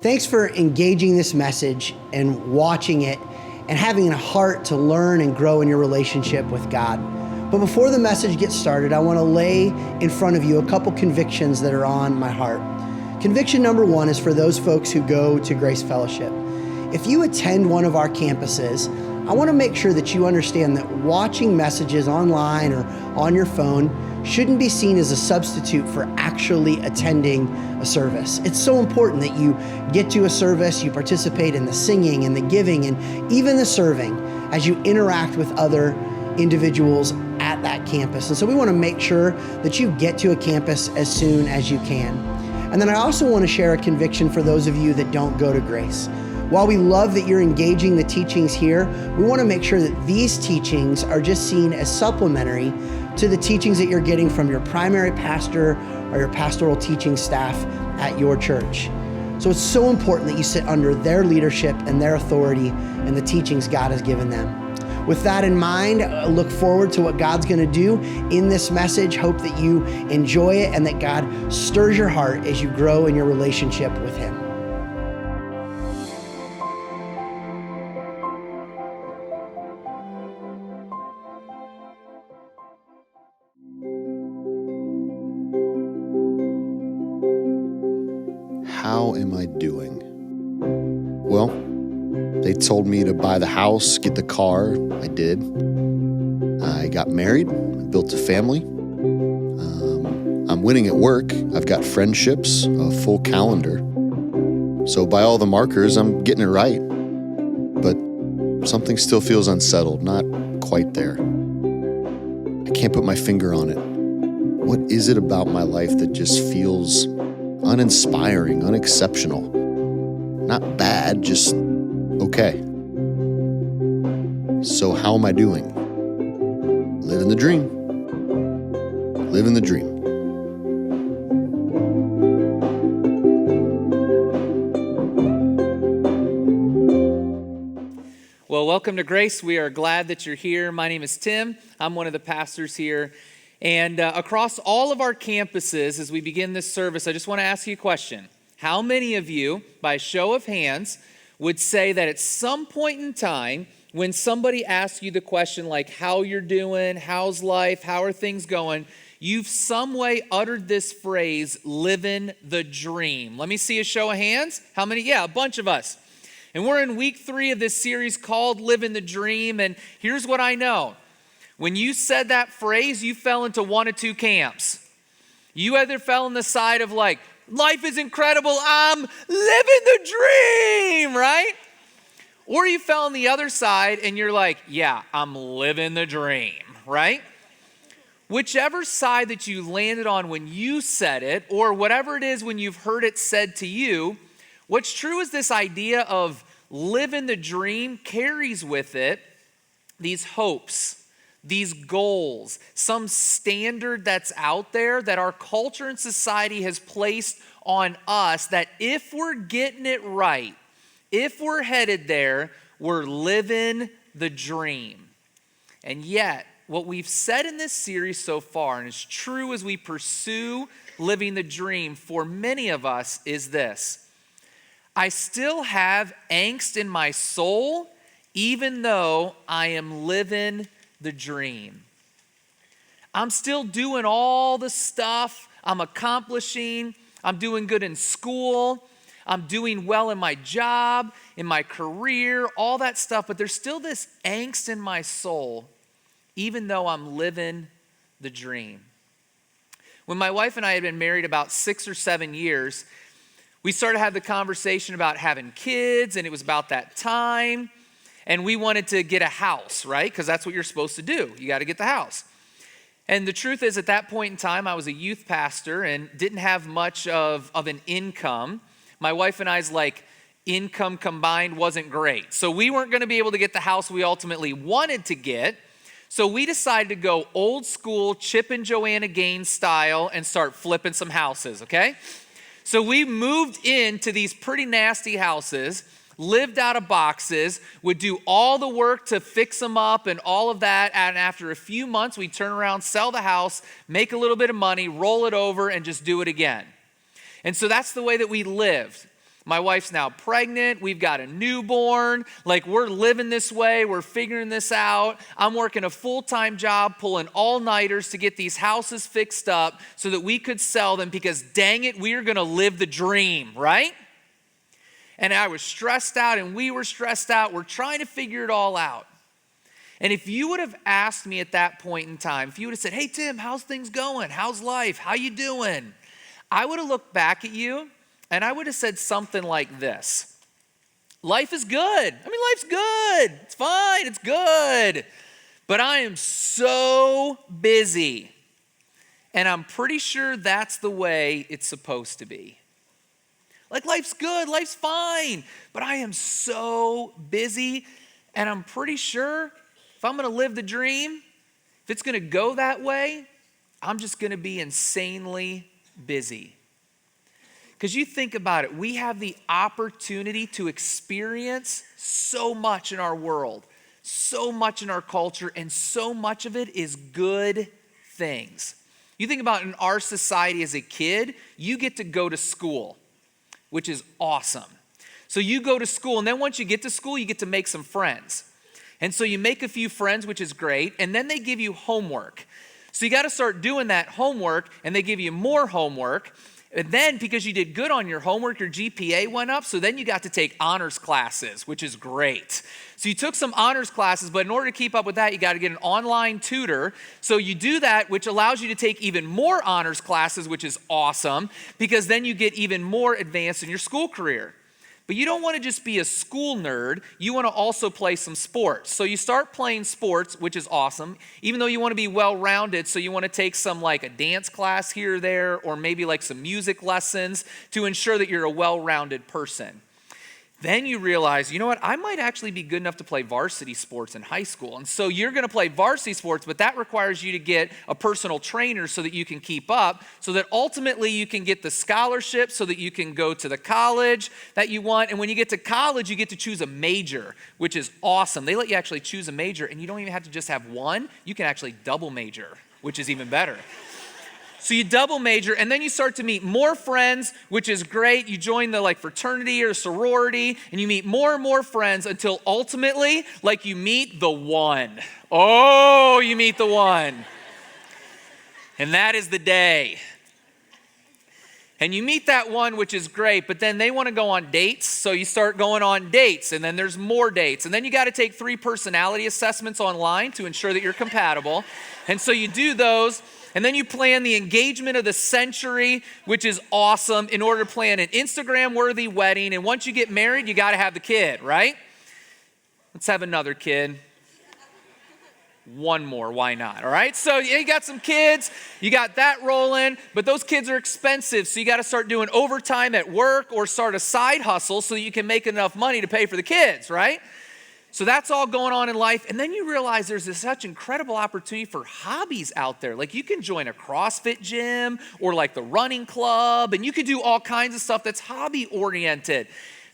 Thanks for engaging this message and watching it and having a heart to learn and grow in your relationship with God. But before the message gets started, I want to lay in front of you a couple convictions that are on my heart. Conviction number one is for those folks who go to Grace Fellowship. If you attend one of our campuses, I want to make sure that you understand that watching messages online or on your phone shouldn't be seen as a substitute for actually attending a service. It's so important that you get to a service, you participate in the singing and the giving and even the serving as you interact with other individuals at that campus. And so we want to make sure that you get to a campus as soon as you can. And then I also want to share a conviction for those of you that don't go to Grace. While we love that you're engaging the teachings here, we want to make sure that these teachings are just seen as supplementary to the teachings that you're getting from your primary pastor or your pastoral teaching staff at your church. So it's so important that you sit under their leadership and their authority and the teachings God has given them. With that in mind, I look forward to what God's going to do in this message. Hope that you enjoy it and that God stirs your heart as you grow in your relationship with Him. How am I doing? Well, they told me to buy the house, get the car. I did. I got married, built a family. I'm winning at work. I've got friendships, a full calendar. So by all the markers, I'm getting it right. But something still feels unsettled, not quite there. I can't put my finger on it. What is it about my life that just feels uninspiring, unexceptional? Not bad, just okay. So how am I doing? Living the dream. Living the dream. Well, welcome to Grace. We are glad that you're here. My name is Tim. I'm one of the pastors here. And across all of our campuses, as we begin this service, I just want to ask you a question. How many of you, by show of hands, would say that at some point in time, when somebody asks you the question like, how you're doing, how's life, how are things going, you've some way uttered this phrase, living the dream? Let me see a show of hands. How many? Yeah, a bunch of us. And we're in week 3 of this series called Living the Dream. And here's what I know. When you said that phrase, you fell into one of two camps. You either fell on the side of like, life is incredible, I'm living the dream, right? Or you fell on the other side and you're like, yeah, I'm living the dream, right? Whichever side that you landed on when you said it, or whatever it is when you've heard it said to you, what's true is this idea of living the dream carries with it these hopes, these goals, some standard that's out there that our culture and society has placed on us that if we're getting it right, if we're headed there, we're living the dream. And yet, what we've said in this series so far, and is true as we pursue living the dream for many of us, is this. I still have angst in my soul, even though I am living the dream. I'm still doing all the stuff I'm accomplishing. I'm doing good in school. I'm doing well in my job, in my career, all that stuff. But there's still this angst in my soul, even though I'm living the dream. When my wife and I had been married about 6 or 7 years, we started to have the conversation about having kids, and it was about that time. And we wanted to get a house, right? Because that's what you're supposed to do. You got to get the house. And the truth is, at that point in time, I was a youth pastor and didn't have much of an income. My wife and I's income combined wasn't great. So we weren't going to be able to get the house we ultimately wanted to get. So we decided to go old school Chip and Joanna Gaines style and start flipping some houses, okay? So we moved into these pretty nasty houses, lived out of boxes, would do all the work to fix them up and all of that. And after a few months, we'd turn around, sell the house, make a little bit of money, roll it over, and just do it again. And so that's the way that we lived. My wife's now pregnant. We've got a newborn. Like, we're living this way. We're figuring this out. I'm working a full-time job, pulling all-nighters to get these houses fixed up so that we could sell them because, dang it, we are going to live the dream, right? And I was stressed out, and we were stressed out. We're trying to figure it all out. And if you would have asked me at that point in time, if you would have said, hey, Tim, how's things going? How's life? How you doing? I would have looked back at you, and I would have said something like this. Life is good. I mean, life's good. It's fine. It's good. But I am so busy. And I'm pretty sure that's the way it's supposed to be. Like, life's good. Life's fine. But I am so busy. And I'm pretty sure if I'm going to live the dream, if it's going to go that way, I'm just going to be insanely busy. Because you think about it, we have the opportunity to experience so much in our world, so much in our culture, and so much of it is good things. You think about in our society as a kid, you get to go to school, which is awesome. So you go to school, and then once you get to school, you get to make some friends. And so you make a few friends, which is great, and then they give you homework. So you got to start doing that homework, and they give you more homework. And then, because you did good on your homework, your GPA went up, so then you got to take honors classes, which is great. So you took some honors classes, but in order to keep up with that, you got to get an online tutor. So you do that, which allows you to take even more honors classes, which is awesome, because then you get even more advanced in your school career. But you don't want to just be a school nerd. You want to also play some sports. So you start playing sports, which is awesome, even though you want to be well-rounded. So you want to take some like a dance class here or there, or maybe like some music lessons to ensure that you're a well-rounded person. Then you realize, you know what, I might actually be good enough to play varsity sports in high school. And so you're going to play varsity sports, but that requires you to get a personal trainer so that you can keep up, so that ultimately you can get the scholarship so that you can go to the college that you want. And when you get to college, you get to choose a major, which is awesome. They let you actually choose a major, and you don't even have to just have one. You can actually double major, which is even better. So you double major, and then you start to meet more friends, which is great. You join the like fraternity or sorority, and you meet more and more friends until ultimately, like, you meet the one. Oh, you meet the one. And that is the day. And you meet that one, which is great, but then they want to go on dates, so you start going on dates, and then there's more dates. And then you got to take 3 personality assessments online to ensure that you're compatible. And so you do those. And then you plan the engagement of the century, which is awesome, in order to plan an Instagram-worthy wedding. And once you get married, you got to have the kid, right? Let's have another kid. One more, why not? All right, so you got some kids, you got that rolling, but those kids are expensive, so you got to start doing overtime at work or start a side hustle so that you can make enough money to pay for the kids, right? So that's all going on in life. And then you realize there's such incredible opportunity for hobbies out there. Like, you can join a CrossFit gym or like the running club, and you can do all kinds of stuff that's hobby oriented.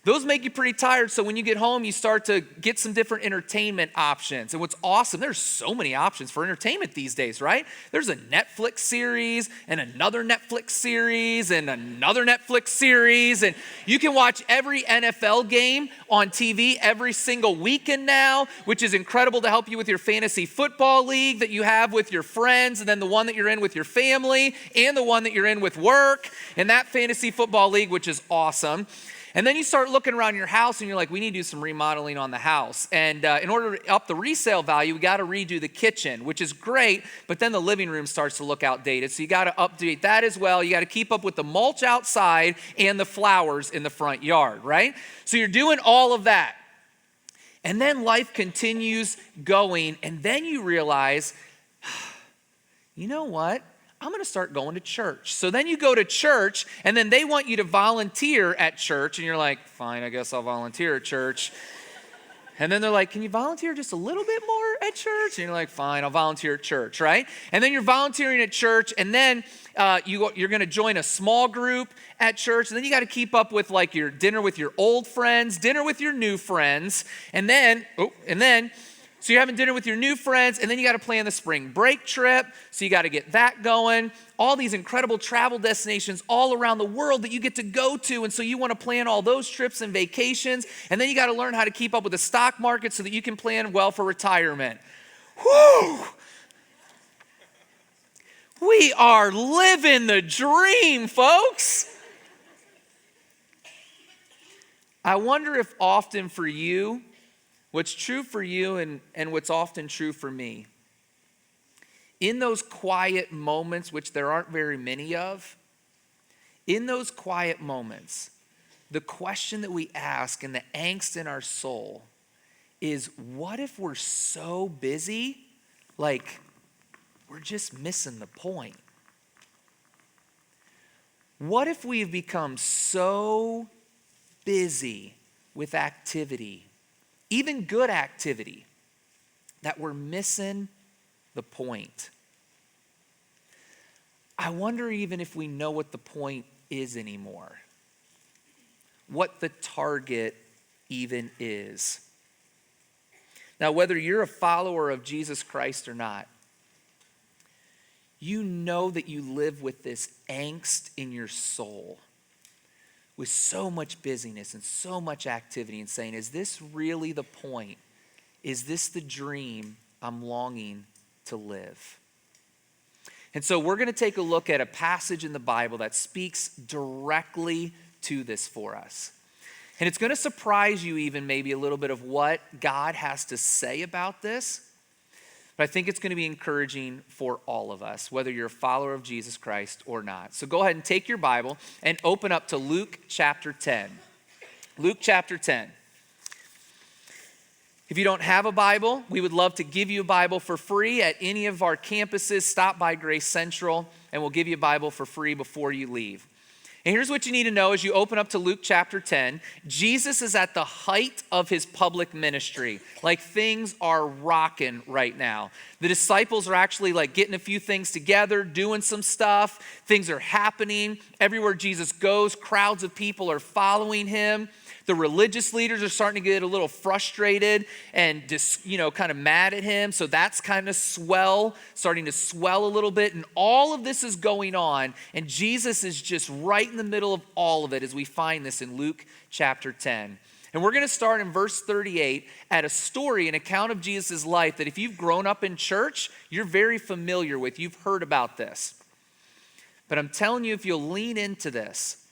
Those make you pretty tired, so when you get home, you start to get some different entertainment options. And what's awesome, there's so many options for entertainment these days, right? There's a Netflix series and another Netflix series and another Netflix series, and you can watch every NFL game on TV every single weekend now, which is incredible to help you with your fantasy football league that you have with your friends, and then the one that you're in with your family, and the one that you're in with work, and that fantasy football league, which is awesome. And then you start looking around your house and you're like, we need to do some remodeling on the house. And in order to up the resale value, we got to redo the kitchen, which is great, but then the living room starts to look outdated. So you got to update that as well. You got to keep up with the mulch outside and the flowers in the front yard, right? So you're doing all of that. And then life continues going, and then you realize, you know what? I'm going to start going to church. So then you go to church, and then they want you to volunteer at church, and you're like, fine, I guess I'll volunteer at church. And then they're like, can you volunteer just a little bit more at church? And you're like, fine, I'll volunteer at church, right? And then you're volunteering at church, and then you're going to join a small group at church, and then you got to keep up with like your dinner with your old friends, dinner with your new friends, and then So you're having dinner with your new friends, and then you got to plan the spring break trip. So you got to get that going. All these incredible travel destinations all around the world that you get to go to. And so you want to plan all those trips and vacations. And then you got to learn how to keep up with the stock market so that you can plan well for retirement. Whew! We are living the dream, folks. I wonder if often for you, what's true for you and what's often true for me, in those quiet moments, which there aren't very many of, in those quiet moments, the question that we ask and the angst in our soul is, what if we're so busy, like we're just missing the point? What if we've become so busy with activity, even good activity, that we're missing the point? I wonder even if we know what the point is anymore, what the target even is. Now, whether you're a follower of Jesus Christ or not, you know that you live with this angst in your soul, with so much busyness and so much activity, and saying, is this really the point? Is this the dream I'm longing to live? And so we're going to take a look at a passage in the Bible that speaks directly to this for us. And it's going to surprise you even maybe a little bit of what God has to say about this. But I think it's going to be encouraging for all of us, whether you're a follower of Jesus Christ or not. So go ahead and take your Bible and open up to Luke chapter 10. Luke chapter 10. If you don't have a Bible, we would love to give you a Bible for free at any of our campuses. Stop by Grace Central, and we'll give you a Bible for free before you leave. And here's what you need to know as you open up to Luke chapter 10. Jesus is at the height of his public ministry. Like, things are rocking right now. The disciples are actually like getting a few things together, doing some stuff. Things are happening. Everywhere Jesus goes, crowds of people are following him. The religious leaders are starting to get a little frustrated and just, kind of mad at him. So that's kind of starting to swell a little bit. And all of this is going on. And Jesus is just right in the middle of all of it as we find this in Luke chapter 10. And we're going to start in verse 38 at a story, an account of Jesus' life that if you've grown up in church, you're very familiar with. You've heard about this. But I'm telling you, if you'll lean into this,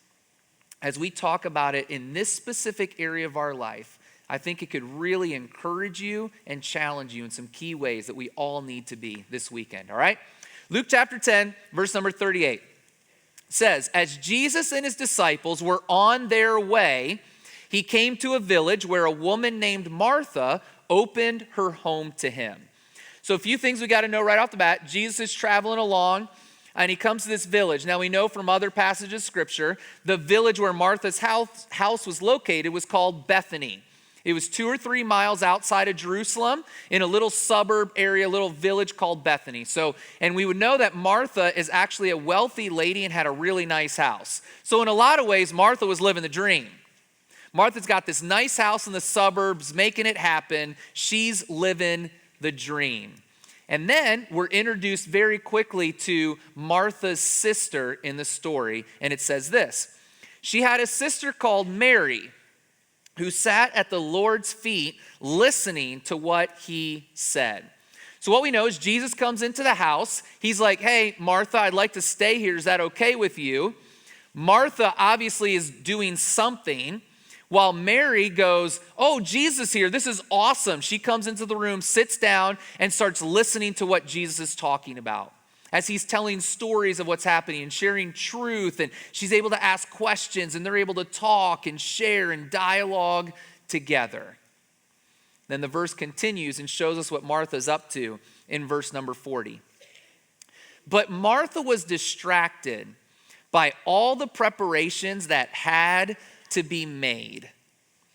as we talk about it in this specific area of our life, I think it could really encourage you and challenge you in some key ways that we all need to be this weekend, all right? Luke chapter 10, verse number 38 says, as Jesus and his disciples were on their way, he came to a village where a woman named Martha opened her home to him. So a few things we got to know right off the bat. Jesus is traveling along, and he comes to this village. Now we know from other passages of scripture, the village where Martha's house was located was called Bethany. It was 2 or 3 miles outside of Jerusalem in a little suburb area, a little village called Bethany. And we would know that Martha is actually a wealthy lady and had a really nice house. So in a lot of ways, Martha was living the dream. Martha's got this nice house in the suburbs, making it happen. She's living the dream. And then we're introduced very quickly to Martha's sister in the story, and it says this. She had a sister called Mary who sat at the Lord's feet listening to what he said. So what we know is Jesus comes into the house. He's like, hey, Martha, I'd like to stay here. Is that okay with you? Martha obviously is doing something, while Mary goes, oh, Jesus here, this is awesome. She comes into the room, sits down, and starts listening to what Jesus is talking about as he's telling stories of what's happening and sharing truth. And she's able to ask questions, and they're able to talk and share and dialogue together. Then the verse continues and shows us what Martha's up to in verse number 40. But Martha was distracted by all the preparations that had to be made.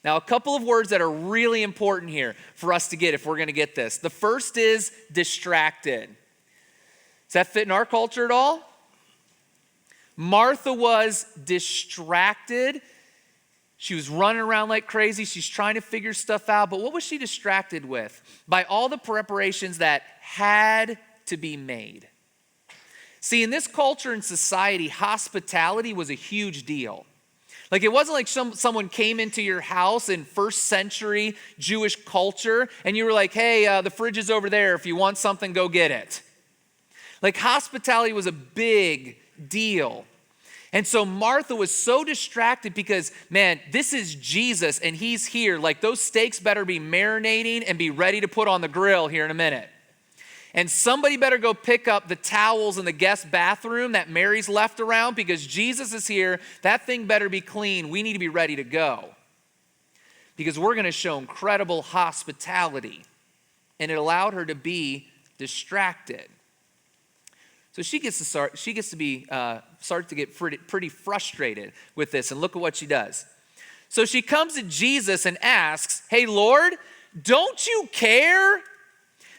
Now, a couple of words that are really important here for us to get if we're going to get this. The first is distracted. Does that fit in our culture at all? Martha was distracted. She was running around like crazy. She's trying to figure stuff out. But what was she distracted with? By all the preparations that had to be made. See, in this culture and society, hospitality was a huge deal. Like, it wasn't like someone came into your house in first century Jewish culture and you were like, hey, the fridge is over there. If you want something, go get it. Like, hospitality was a big deal. And so Martha was so distracted because, man, this is Jesus and he's here. Like, those steaks better be marinating and be ready to put on the grill here in a minute. And somebody better go pick up the towels in the guest bathroom that Mary's left around because Jesus is here. That thing better be clean. We need to be ready to go because we're going to show incredible hospitality. And it allowed her to be distracted. So she gets to start to get pretty frustrated with this. And look at what she does. So she comes to Jesus and asks, hey, Lord, don't you care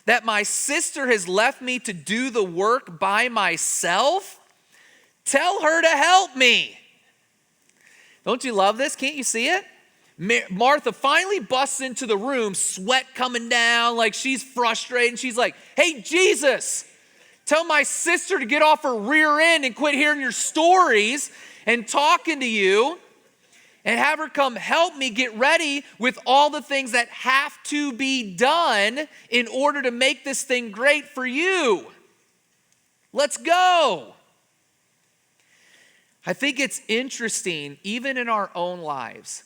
that my sister has left me to do the work by myself? Tell her to help me. Don't you love this? Can't you see it? Martha finally busts into the room, sweat coming down, like she's frustrated. And she's like, hey, Jesus, tell my sister to get off her rear end and quit hearing your stories and talking to you and have her come help me get ready with all the things that have to be done in order to make this thing great for you. Let's go. I think it's interesting, even in our own lives,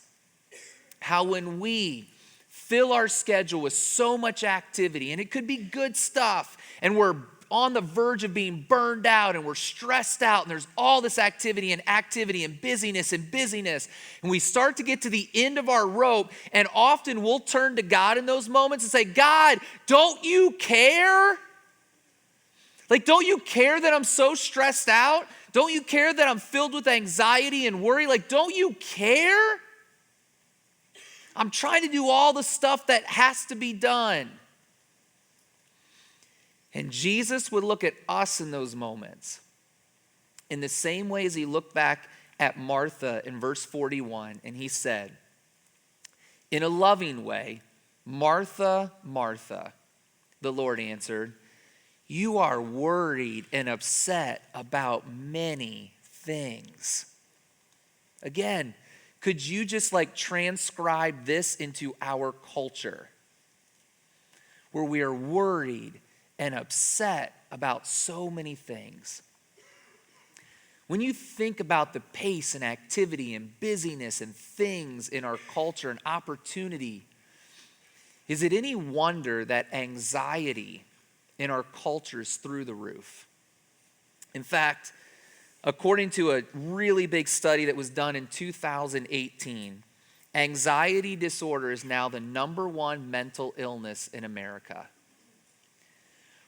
how when we fill our schedule with so much activity, and it could be good stuff, and we're on the verge of being burned out and we're stressed out and there's all this activity and busyness, and we start to get to the end of our rope, and often we'll turn to God in those moments and say, God, don't you care? Like, don't you care that I'm so stressed out? Don't you care that I'm filled with anxiety and worry? Like, don't you care? I'm trying to do all the stuff that has to be done. And Jesus would look at us in those moments in the same way as he looked back at Martha in verse 41, and he said, in a loving way, Martha, Martha, the Lord answered, you are worried and upset about many things. Again, could you just transcribe this into our culture where we are worried and upset about so many things? When you think about the pace and activity and busyness and things in our culture and opportunity, is it any wonder that anxiety in our culture is through the roof? In fact, according to a really big study that was done in 2018, anxiety disorder is now the #1 mental illness in America.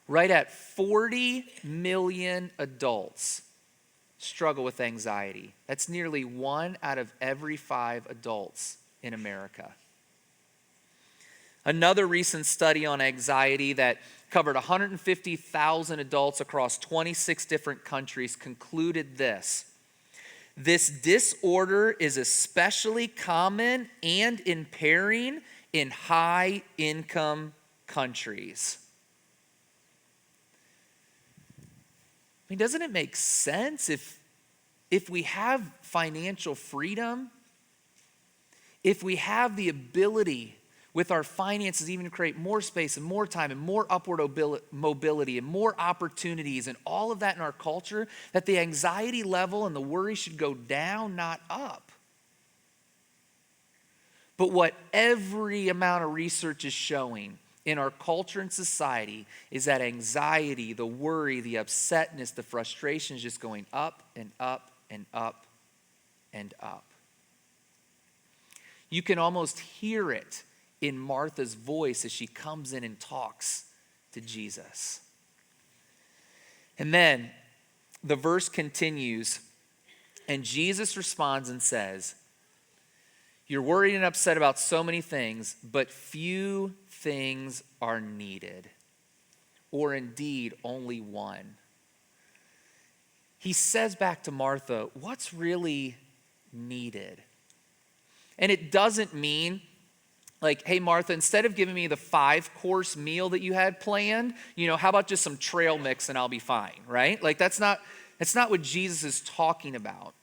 Right at 40 million adults struggle with anxiety. That's nearly 1 out of every 5 adults in America. Another recent study on anxiety that covered 150,000 adults across 26 different countries concluded this: this disorder is especially common and impairing in high-income countries. I mean, doesn't it make sense if we have financial freedom, if we have the ability with our finances even to create more space and more time and more upward mobility and more opportunities and all of that in our culture, that the anxiety level and the worry should go down, not up? But what every amount of research is showing in our culture and society is that anxiety, the worry, the upsetness, the frustration is just going up and up and up and up. You can almost hear it in Martha's voice as she comes in and talks to Jesus. And then the verse continues, and Jesus responds and says, you're worried and upset about so many things, but few things are needed, or indeed only one. He says back to Martha, what's really needed? And it doesn't mean like, hey, Martha, instead of giving me the 5-course meal that you had planned, how about just some trail mix and I'll be fine, right? Like, that's not what Jesus is talking about.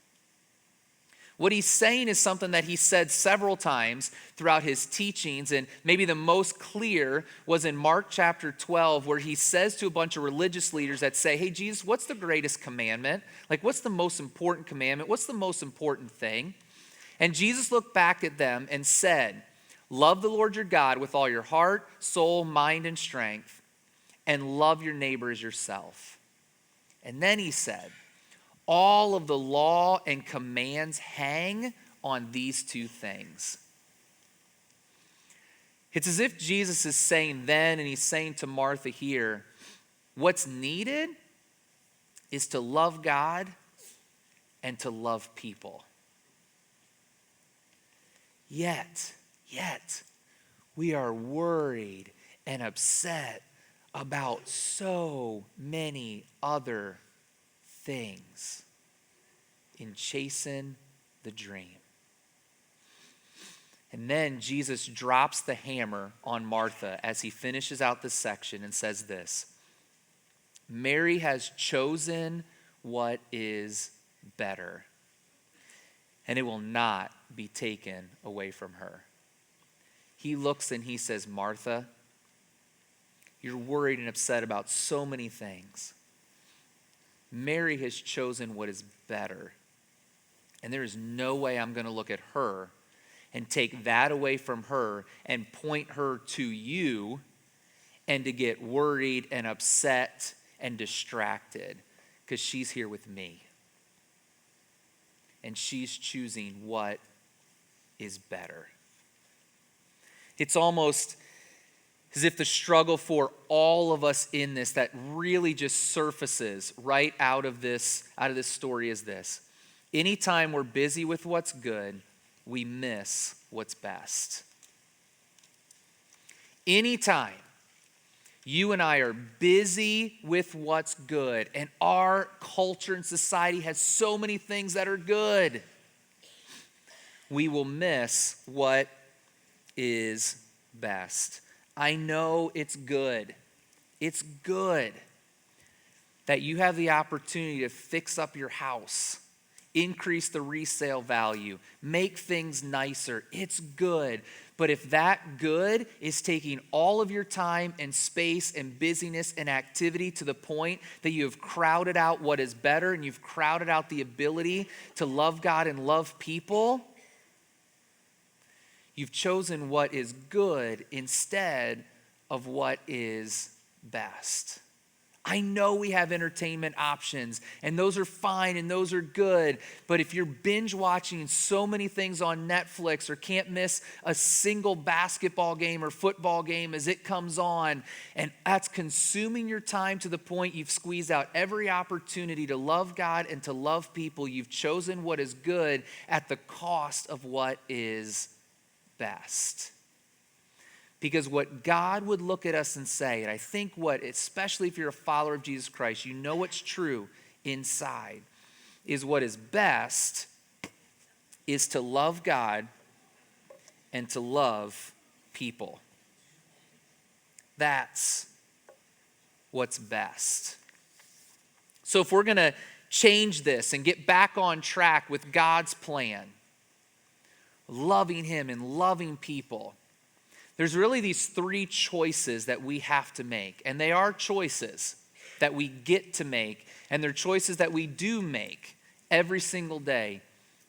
What he's saying is something that he said several times throughout his teachings, and maybe the most clear was in Mark chapter 12, where he says to a bunch of religious leaders that say, hey, Jesus, what's the greatest commandment? Like, what's the most important commandment? What's the most important thing? And Jesus looked back at them and said, love the Lord your God with all your heart, soul, mind, and strength, and love your neighbor as yourself. And then he said, all of the law and commands hang on these 2 things. It's as if Jesus is saying then, and he's saying to Martha here, what's needed is to love God and to love people. Yet, we are worried and upset about so many other things in chasing the dream. And then Jesus drops the hammer on Martha as he finishes out this section and says this, Mary has chosen what is better, and it will not be taken away from her. He looks and he says, Martha, you're worried and upset about so many things. Mary has chosen what is better. And there is no way I'm going to look at her and take that away from her and point her to you and to get worried and upset and distracted, because she's here with me. And she's choosing what is better. It's almost as if the struggle for all of us in this that really just surfaces right out of this story is this. Anytime we're busy with what's good, we miss what's best. Anytime you and I are busy with what's good, and our culture and society has so many things that are good, we will miss what is best. I know it's good. It's good that you have the opportunity to fix up your house, increase the resale value, make things nicer. It's good. But if that good is taking all of your time and space and busyness and activity to the point that you have crowded out what is better and you've crowded out the ability to love God and love people, you've chosen what is good instead of what is best. I know we have entertainment options, and those are fine and those are good, but if you're binge watching so many things on Netflix or can't miss a single basketball game or football game as it comes on, and that's consuming your time to the point you've squeezed out every opportunity to love God and to love people, you've chosen what is good at the cost of what is best. Because what God would look at us and say, and I think especially if you're a follower of Jesus Christ, you know what's true inside, is what is best is to love God and to love people. That's what's best. So if we're going to change this and get back on track with God's plan, loving Him and loving people, there's really these 3 choices that we have to make. And they are choices that we get to make. And they're choices that we do make every single day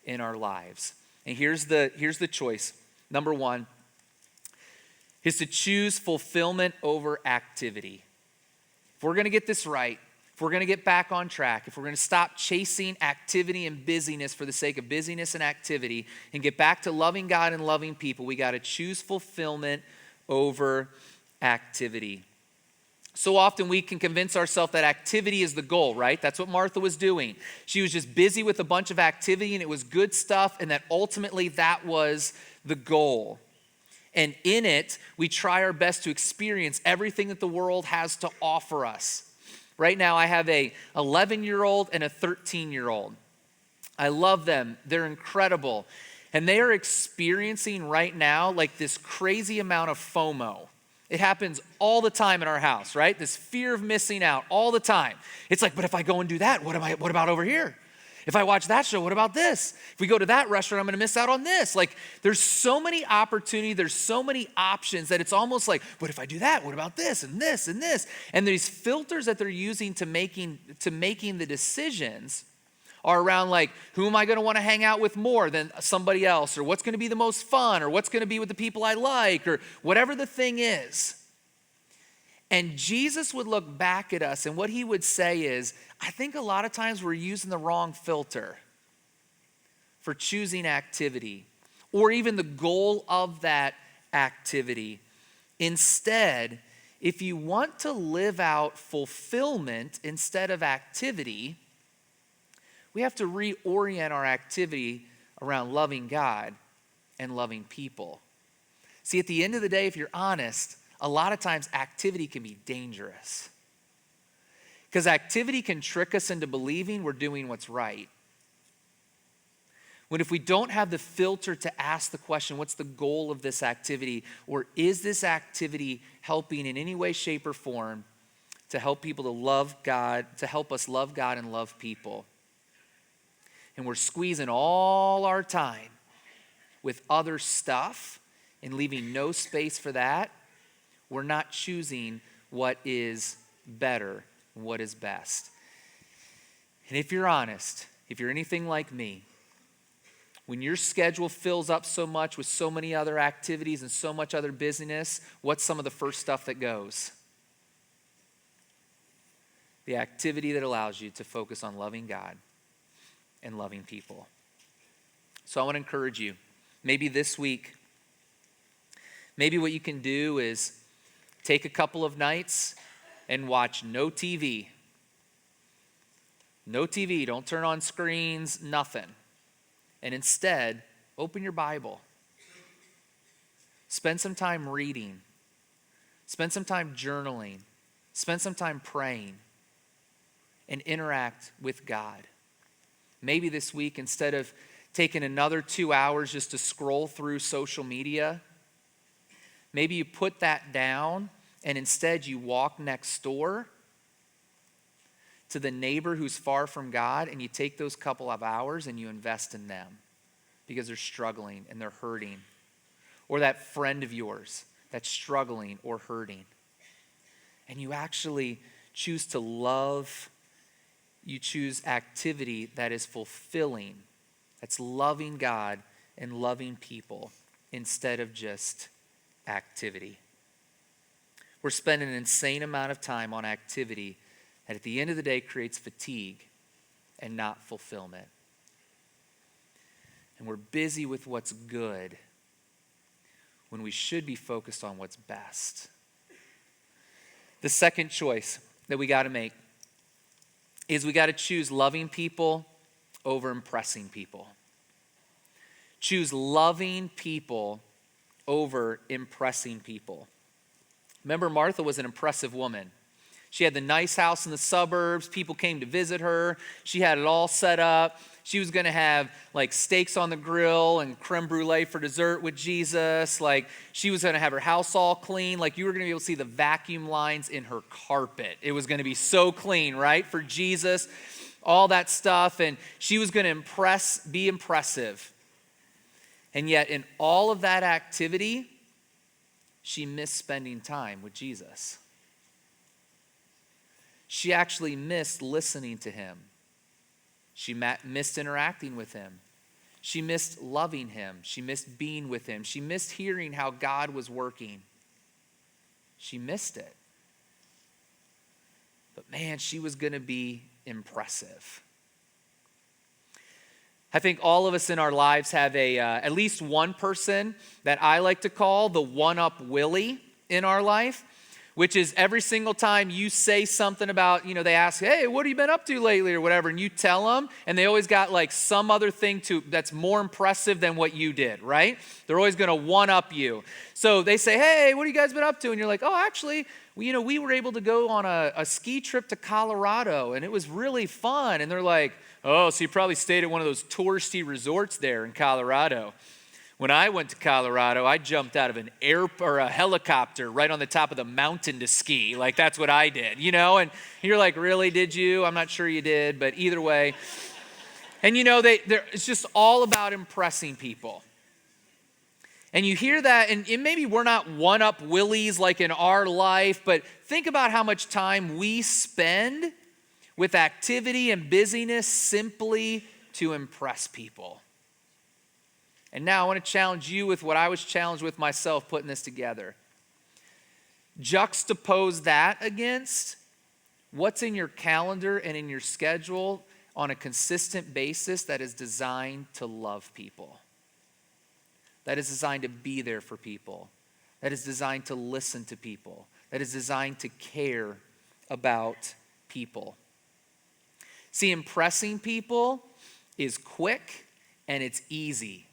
in our lives. And here's the choice. Number 1 is to choose fulfillment over activity. If we're going to get this right, if we're going to get back on track, if we're going to stop chasing activity and busyness for the sake of busyness and activity and get back to loving God and loving people, we got to choose fulfillment over activity. So often we can convince ourselves that activity is the goal, right? That's what Martha was doing. She was just busy with a bunch of activity and it was good stuff, and that ultimately that was the goal. And in it, we try our best to experience everything that the world has to offer us. Right now, I have a 11-year-old and a 13-year-old. I love them. They're incredible. And they are experiencing right now like this crazy amount of FOMO. It happens all the time in our house, right? This fear of missing out all the time. It's like, but if I go and do that, what about over here? If I watch that show, what about this? If we go to that restaurant, I'm going to miss out on this. Like, there's so many opportunities, there's so many options that it's almost like, but if I do that, what about this and this and this? And these filters that they're using to making the decisions are around like, who am I going to want to hang out with more than somebody else? Or what's going to be the most fun? Or what's going to be with the people I like? Or whatever the thing is. And Jesus would look back at us and what he would say is, I think a lot of times we're using the wrong filter for choosing activity or even the goal of that activity. Instead, if you want to live out fulfillment instead of activity, we have to reorient our activity around loving God and loving people. See, at the end of the day, if you're honest, a lot of times activity can be dangerous. Because activity can trick us into believing we're doing what's right. When if we don't have the filter to ask the question, what's the goal of this activity? Or is this activity helping in any way, shape, or form to help people to love God, to help us love God and love people? And we're squeezing all our time with other stuff and leaving no space for that. We're not choosing what is better and what is best. And if you're honest, if you're anything like me, when your schedule fills up so much with so many other activities and so much other busyness, what's some of the first stuff that goes? The activity that allows you to focus on loving God and loving people. So I want to encourage you, maybe this week, maybe what you can do is take a couple of nights and watch no TV. No TV, don't turn on screens, nothing. And instead, open your Bible. Spend some time reading. Spend some time journaling. Spend some time praying. And interact with God. Maybe this week, instead of taking another 2 hours just to scroll through social media, maybe you put that down and instead you walk next door to the neighbor who's far from God and you take those couple of hours and you invest in them because they're struggling and they're hurting. Or that friend of yours that's struggling or hurting. And you actually choose to love, you choose activity that is fulfilling, that's loving God and loving people instead of just activity. We're spending an insane amount of time on activity that at the end of the day creates fatigue and not fulfillment. And we're busy with what's good when we should be focused on what's best. The second choice that we got to make is we got to choose loving people over impressing people. Choose loving people over impressing people. Remember, Martha was an impressive woman. She had the nice house in the suburbs. People came to visit her. She had it all set up. She was going to have like steaks on the grill and creme brulee for dessert with Jesus. Like she was going to have her house all clean. Like you were going to be able to see the vacuum lines in her carpet. It was going to be so clean, right? For Jesus, all that stuff. And she was going to be impressive. And yet in all of that activity, she missed spending time with Jesus. She actually missed listening to him. She missed interacting with him. She missed loving him. She missed being with him. She missed hearing how God was working. She missed it. But man, she was going to be impressive. I think all of us in our lives have at least one person that I like to call the one-up Willie in our life, which is every single time you say something about, they ask, hey, what have you been up to lately or whatever, and you tell them, and they always got like some other thing that's more impressive than what you did, right? They're always going to one-up you. So they say, hey, what have you guys been up to? And you're like, oh, actually, we were able to go on a ski trip to Colorado, and it was really fun. And they're like, Oh, so you probably stayed at one of those touristy resorts there in Colorado. When I went to Colorado, I jumped out of a helicopter right on the top of the mountain to ski. Like, that's what I did, And you're like, really, did you? I'm not sure you did, but either way. And it's just all about impressing people. And you hear that, and maybe we're not one-up willies like in our life, but think about how much time we spend with activity and busyness simply to impress people. And now I want to challenge you with what I was challenged with myself putting this together. Juxtapose that against what's in your calendar and in your schedule on a consistent basis that is designed to love people, that is designed to be there for people, that is designed to listen to people, that is designed to care about people. See, impressing people is quick and it's easy.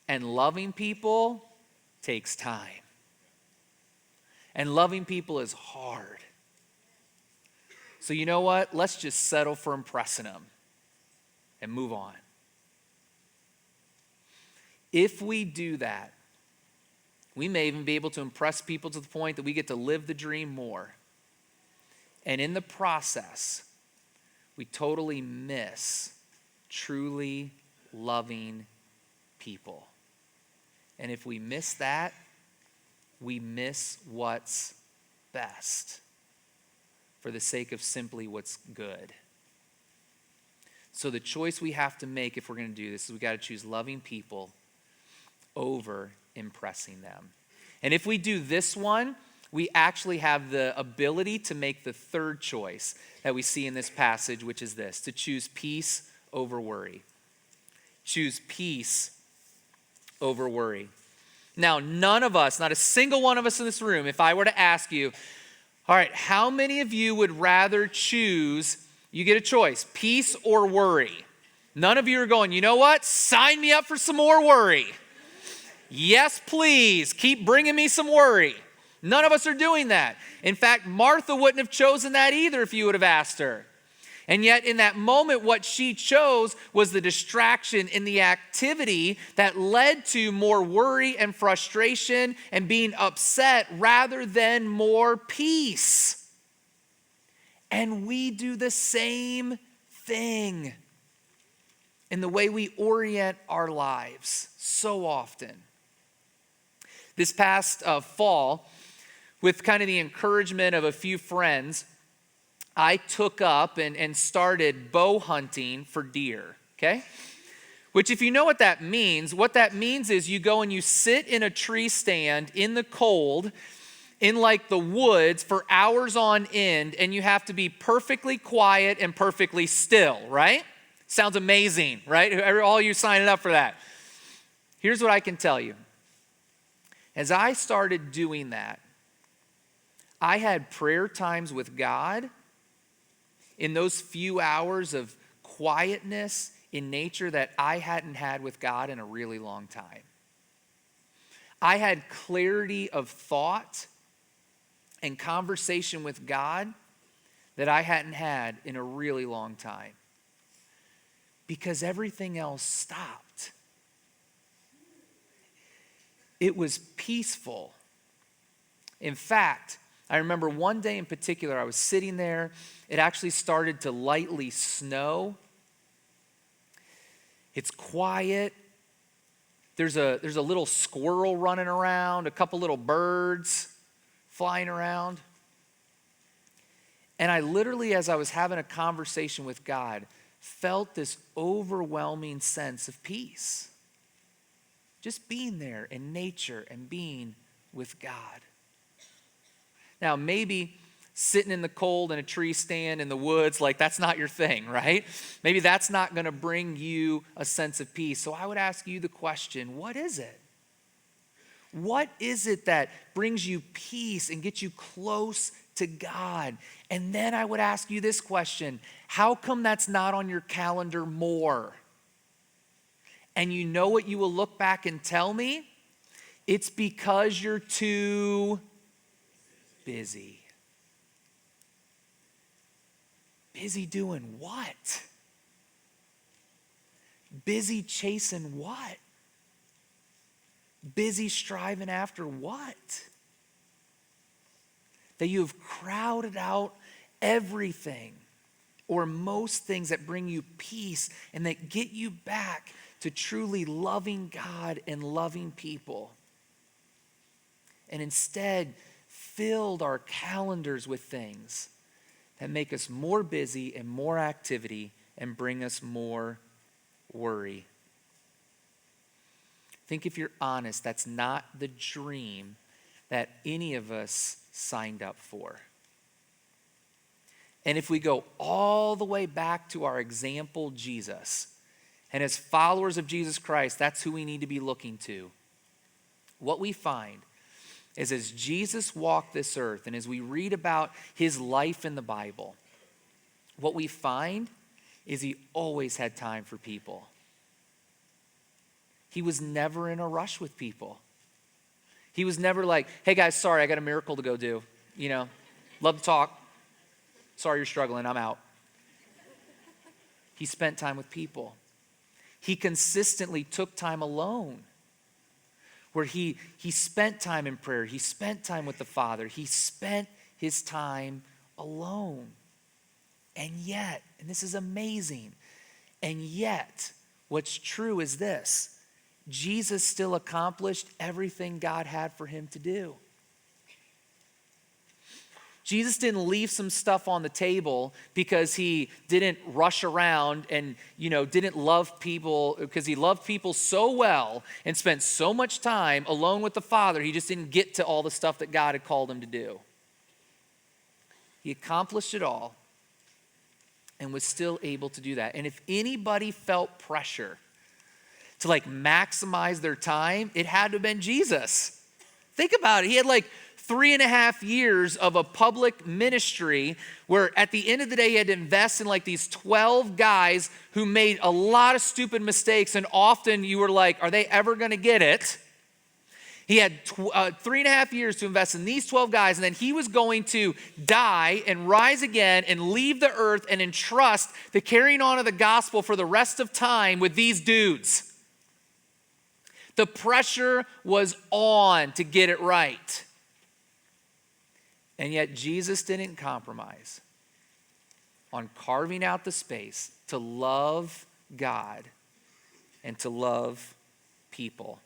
And loving people takes time. And loving people is hard. So you know what? Let's just settle for impressing them and move on. If we do that, we may even be able to impress people to the point that we get to live the dream more. And in the process, we totally miss truly loving people. And if we miss that, we miss what's best for the sake of simply what's good. So the choice we have to make if we're going to do this is we got to choose loving people over impressing them. And if we do this one, we actually have the ability to make the third choice that we see in this passage, which is this: to choose peace over worry. Choose peace over worry. Now, none of us, not a single one of us in this room, if I were to ask you, all right, how many of you would rather choose, you get a choice, peace or worry? None of you are going, you know what? Sign me up for some more worry. Yes, please. Keep bringing me some worry. None of us are doing that. In fact, Martha wouldn't have chosen that either if you would have asked her. And yet in that moment, what she chose was the distraction in the activity that led to more worry and frustration and being upset rather than more peace. And we do the same thing in the way we orient our lives so often. This past fall, with kind of the encouragement of a few friends, I took up and started bow hunting for deer, okay? Which, if you know what that means is you go and you sit in a tree stand in the cold, in like the woods for hours on end, and you have to be perfectly quiet and perfectly still, right? Sounds amazing, right? All you signing up for that. Here's what I can tell you. As I started doing that, I had prayer times with God in those few hours of quietness in nature that I hadn't had with God in a really long time. I had clarity of thought and conversation with God that I hadn't had in a really long time, because everything else stopped. It was peaceful. In fact, I remember one day in particular, I was sitting there. It actually started to lightly snow. It's quiet. There's a little squirrel running around, a couple little birds flying around. And I literally, as I was having a conversation with God, felt this overwhelming sense of peace. Just being there in nature and being with God. Now, maybe sitting in the cold in a tree stand in the woods, like that's not your thing, right? Maybe that's not going to bring you a sense of peace. So I would ask you the question, what is it? What is it that brings you peace and gets you close to God? And then I would ask you this question, how come that's not on your calendar more? And you know what you will look back and tell me? It's because you're too busy. Busy doing what? Busy chasing what? Busy striving after what? That you have crowded out everything or most things that bring you peace and that get you back to truly loving God and loving people. And instead, filled our calendars with things that make us more busy and more activity and bring us more worry. I think if you're honest, that's not the dream that any of us signed up for. And if we go all the way back to our example, Jesus, and as followers of Jesus Christ, that's who we need to be looking to. What we find is as Jesus walked this earth and as we read about his life in the Bible, what we find is he always had time for people. He was never in a rush with people. He was never like, hey guys, sorry, I got a miracle to go do. Love to talk. Sorry you're struggling, I'm out. He spent time with people. He consistently took time alone, where he spent time in prayer. He spent time with the Father. He spent his time alone. And yet, and this is amazing, and yet, what's true is this: Jesus still accomplished everything God had for him to do. Jesus didn't leave some stuff on the table because he didn't rush around and, didn't love people, because he loved people so well and spent so much time alone with the Father, he just didn't get to all the stuff that God had called him to do. He accomplished it all and was still able to do that. And if anybody felt pressure to maximize their time, it had to have been Jesus. Think about it. He had 3.5 years of a public ministry where at the end of the day, he had to invest in these 12 guys who made a lot of stupid mistakes. And often you were like, are they ever going to get it? He had 3.5 years to invest in these 12 guys. And then he was going to die and rise again and leave the earth and entrust the carrying on of the gospel for the rest of time with these dudes. The pressure was on to get it right. And yet Jesus didn't compromise on carving out the space to love God and to love people.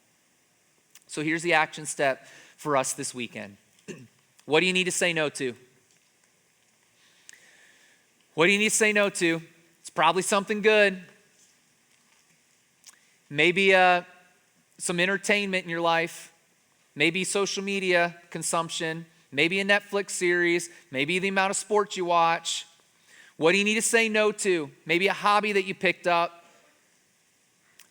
So here's the action step for us this weekend. What do you need to say no to? What do you need to say no to? It's probably something good. Maybe some entertainment in your life. Maybe social media consumption. Maybe a Netflix series, maybe the amount of sports you watch. What do you need to say no to? Maybe a hobby that you picked up.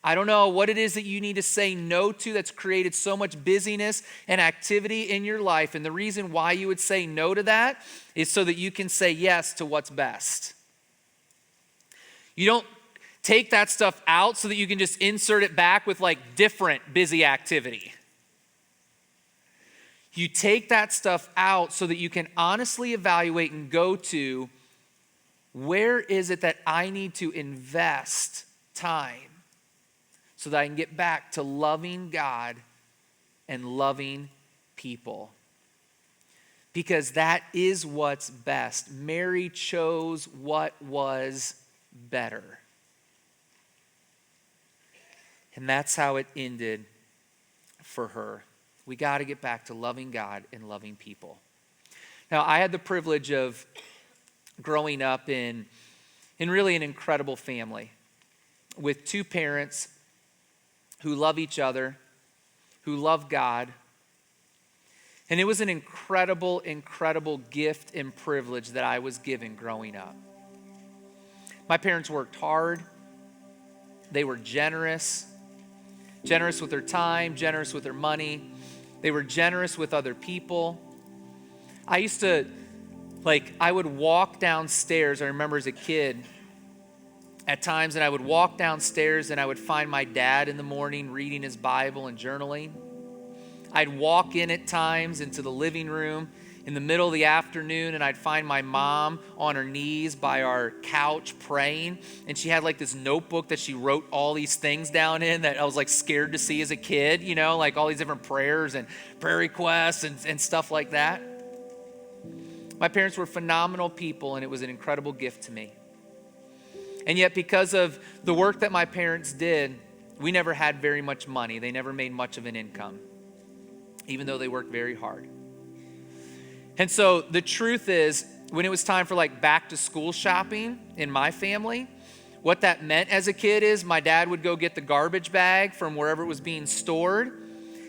I don't know what it is that you need to say no to that's created so much busyness and activity in your life. And the reason why you would say no to that is so that you can say yes to what's best. You don't take that stuff out so that you can just insert it back with different busy activity. You take that stuff out so that you can honestly evaluate and go to, where is it that I need to invest time so that I can get back to loving God and loving people? Because that is what's best. Mary chose what was better. And that's how it ended for her. We got to get back to loving God and loving people. Now, I had the privilege of growing up in really an incredible family with two parents who love each other, who love God. And it was an incredible, incredible gift and privilege that I was given growing up. My parents worked hard. They were generous with their time, generous with their money. They were generous with other people. I used to, I would walk downstairs. I remember as a kid, at times, and I would walk downstairs and I would find my dad in the morning reading his Bible and journaling. I'd walk in at times into the living room in the middle of the afternoon, and I'd find my mom on her knees by our couch praying, and she had like this notebook that she wrote all these things down in that I was like scared to see as a kid, you know, like all these different prayers and prayer requests and stuff like that. My parents were phenomenal people, and it was an incredible gift to me. And yet, because of the work that my parents did, we never had very much money. They never made much of an income, even though they worked very hard. And so the truth is, when it was time for like back to school shopping in my family, what that meant as a kid is my dad would go get the garbage bag from wherever it was being stored,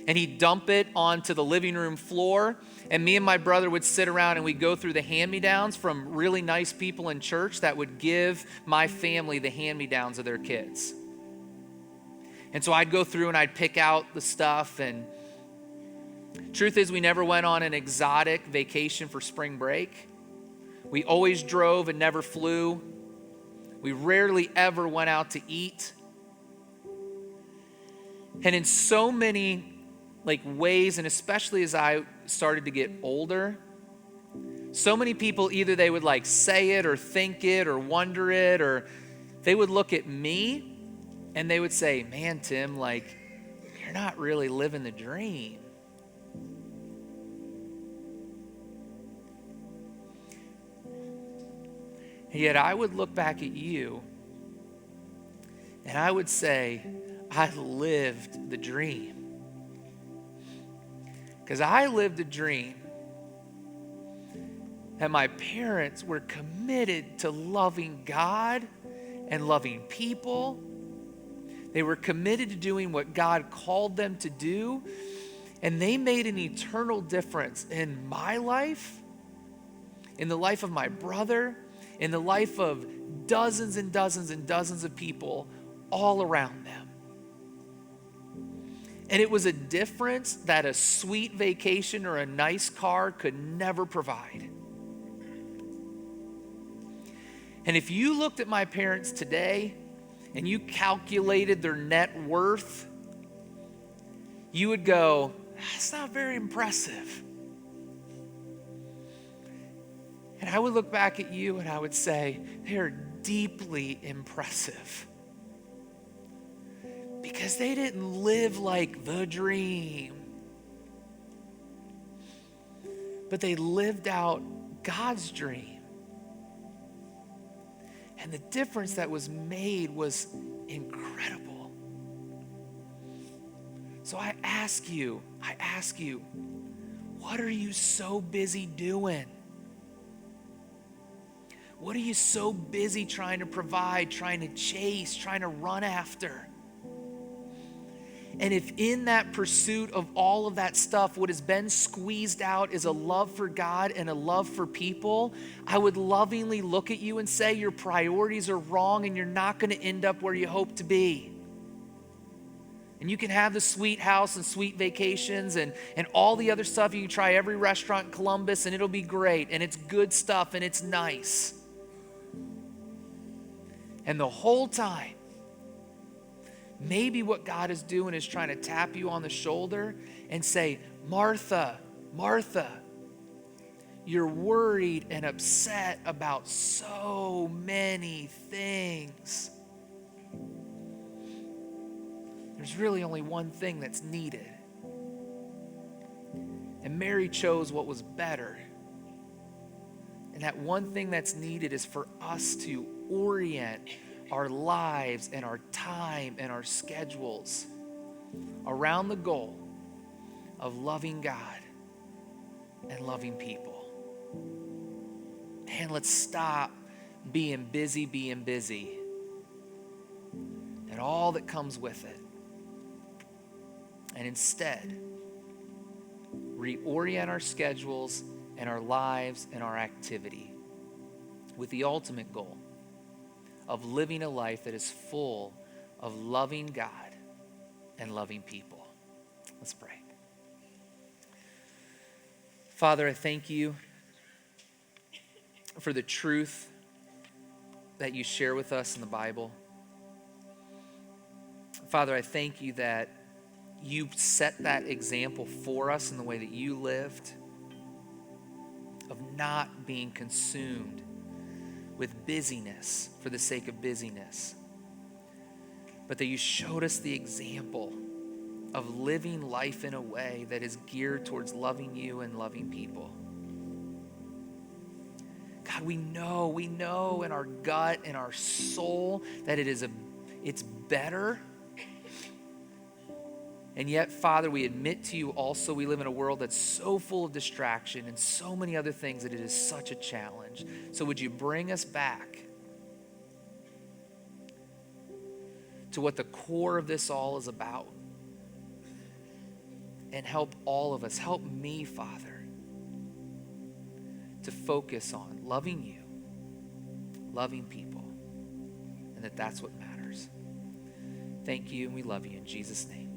and he'd dump it onto the living room floor. And me and my brother would sit around and we'd go through the hand-me-downs from really nice people in church that would give my family the hand-me-downs of their kids. And so I'd go through and I'd pick out the stuff. And truth is, we never went on an exotic vacation for spring break. We always drove and never flew. We rarely ever went out to eat. And in so many ways, and especially as I started to get older, so many people, either they would say it or think it or wonder it, or they would look at me and they would say, man, Tim, you're not really living the dream. And yet I would look back at you and I would say, I lived the dream. Because I lived a dream that my parents were committed to loving God and loving people. They were committed to doing what God called them to do. And they made an eternal difference in my life, in the life of my brother, in the life of dozens and dozens and dozens of people all around them. And it was a difference that a sweet vacation or a nice car could never provide. And if you looked at my parents today and you calculated their net worth, you would go, that's not very impressive. And I would look back at you and I would say, they are deeply impressive. Because they didn't live like the dream, but they lived out God's dream. And the difference that was made was incredible. So I ask you, what are you so busy doing? What are you so busy trying to provide, trying to chase, trying to run after? And if in that pursuit of all of that stuff, what has been squeezed out is a love for God and a love for people, I would lovingly look at you and say your priorities are wrong and you're not going to end up where you hope to be. And you can have the sweet house and sweet vacations and all the other stuff. You can try every restaurant in Columbus and it'll be great and it's good stuff and it's nice. And the whole time, maybe what God is doing is trying to tap you on the shoulder and say, Martha, Martha, you're worried and upset about so many things. There's really only one thing that's needed. And Mary chose what was better. And that one thing that's needed is for us to orient our lives and our time and our schedules around the goal of loving God and loving people. And let's stop being busy, and all that comes with it. And instead, reorient our schedules and our lives and our activity with the ultimate goal of living a life that is full of loving God and loving people. Let's pray. Father, I thank you for the truth that you share with us in the Bible. Father, I thank you that you set that example for us in the way that you lived. of not being consumed with busyness for the sake of busyness, but that you showed us the example of living life in a way that is geared towards loving you and loving people. God, we know in our gut, in our soul, that it's better. And yet, Father, we admit to you also we live in a world that's so full of distraction and so many other things that it is such a challenge. So would you bring us back to what the core of this all is about? And help all of us, help me, Father, to focus on loving you, loving people, and that's what matters. Thank you, and we love you in Jesus' name.